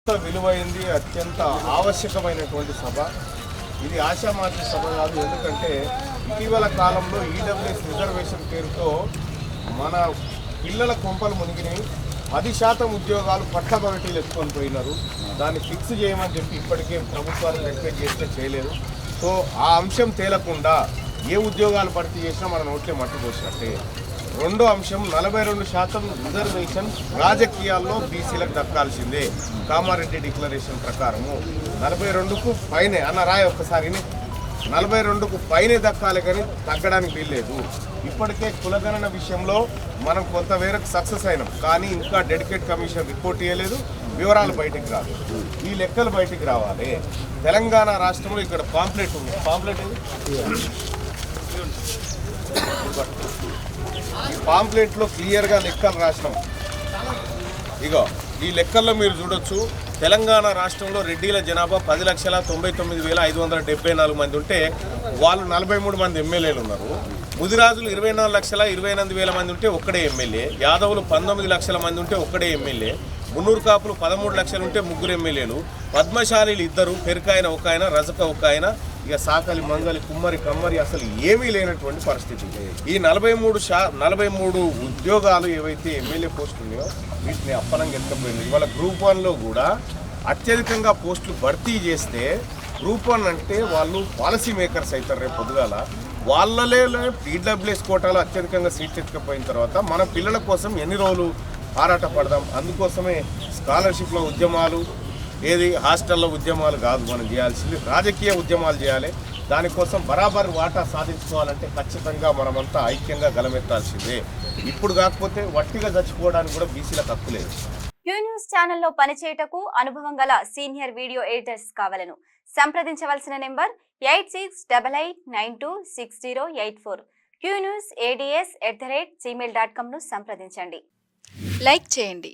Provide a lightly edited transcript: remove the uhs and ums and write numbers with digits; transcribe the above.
విలువైంది అత్యంత ఆవశ్యకమైనటువంటి సభ. ఇది ఆశామాషి సభ కాదు. ఎందుకంటే ఇటీవల కాలంలో ఈడబ్ల్యూఎస్ రిజర్వేషన్ పేరుతో మన పిల్లల కొంపలు మునిగినాయి. 10% ఉద్యోగాలు పట్టబగటీలు ఎత్తుకొని పోయినారు. దాన్ని ఫిక్స్ చేయమని చెప్పి ఇప్పటికే ప్రభుత్వాన్ని రిక్వెస్ట్ చేస్తే చేయలేదు. సో ఆ అంశం తేలకుండా ఏ ఉద్యోగాలు భర్తీ చేసినా మన నోట్లే మట్టుకోసినట్టే. రెండో అంశం 42% రిజర్వేషన్ రాజకీయాల్లో బీసీలకు దక్కాల్సిందే. కామారెడ్డి డిక్లరేషన్ ప్రకారము 42కు పైనే అన్న రాయ ఒక్కసారి 42కు పైనే దక్కాలి కానీ తగ్గడానికి వీల్లేదు. ఇప్పటికే కులగణన విషయంలో మనం కొంతమేరకు సక్సెస్ అయినాం, కానీ ఇంకా డెడికేట్ కమిషన్ రిపోర్ట్ ఇవ్వలేదు. వివరాలు బయటికి రాలేదు. ఈ లెక్కలు బయటికి రావాలి. తెలంగాణ రాష్ట్రంలో ఇక్కడ పాంప్లెట్ ఉంది. పాంప్లెట్ ఈ పాంప్లెట్లో క్లియర్గా లెక్కలు రాసినాం. ఇగో ఈ లెక్కల్లో మీరు చూడొచ్చు. తెలంగాణ రాష్ట్రంలో రెడ్డిల జనాభా 10,99,574 మంది ఉంటే వాళ్ళు 43 మంది ఎమ్మెల్యేలు ఉన్నారు. ముదిరాజులు 24,28,000 మంది ఉంటే ఒక్కడే ఎమ్మెల్యే. యాదవులు 19 లక్షల మంది ఉంటే ఒక్కడే ఎమ్మెల్యే. మున్నూరు కాపులు 13 లక్షలు ఉంటే 3 ఎమ్మెల్యేలు. పద్మశాలీలు 2, పెరుకాయన ఒక ఆయన, రజక ఒక ఆయన, ఇక సాకలి, మంగలి, కుమ్మరి, కమ్మరి అసలు ఏమీ లేనటువంటి పరిస్థితి. ఈ 43 ఉద్యోగాలు ఏవైతే ఎమ్మెల్యే పోస్టులు ఉన్నాయో వీటిని అప్పనంగా ఎత్తపోయింది. ఇవాళ గ్రూప్ 1లో కూడా అత్యధికంగా పోస్టులు భర్తీ చేస్తే గ్రూప్ 1 అంటే వాళ్ళు పాలసీ మేకర్స్ అవుతారు. రేపు పొద్దుగాల వాళ్ళలో ఈడబ్ల్యూఎస్ కోటాలో అత్యధికంగా సీట్లు ఎత్తుకపోయిన తర్వాత మన పిల్లల కోసం ఎన్ని రోజులు ఆరాట పడదాం. అందుకోసమే స్కాలర్షిప్లో ఉద్యమాలు, ఏది హాస్టల్లో ఉద్యమాలు కాదు మనం చేయాల్సింది, రాజకీయ ఉద్యమాలు చేయాలి. దానికోసం బరాబర్ వాటా సాధించుకోవాలంటే ఖచ్చితంగా మనమంతా ఐక్యంగా గలమెత్తాల్సిందే. ఇప్పుడు కాకపోతే వట్టిగా చచ్చిపోవడానికి కూడా బీసీలకు హక్కు లేదు. క్యూ న్యూస్ ఛానల్లో పనిచేయటకు అనుభవం గల సీనియర్ వీడియో ఎడిటర్స్ కావాలను సంప్రదించవలసిన నెంబర్ 8688926084. qnewsads@gmail.com ను సంప్రదించండి. లైక్ చేయండి.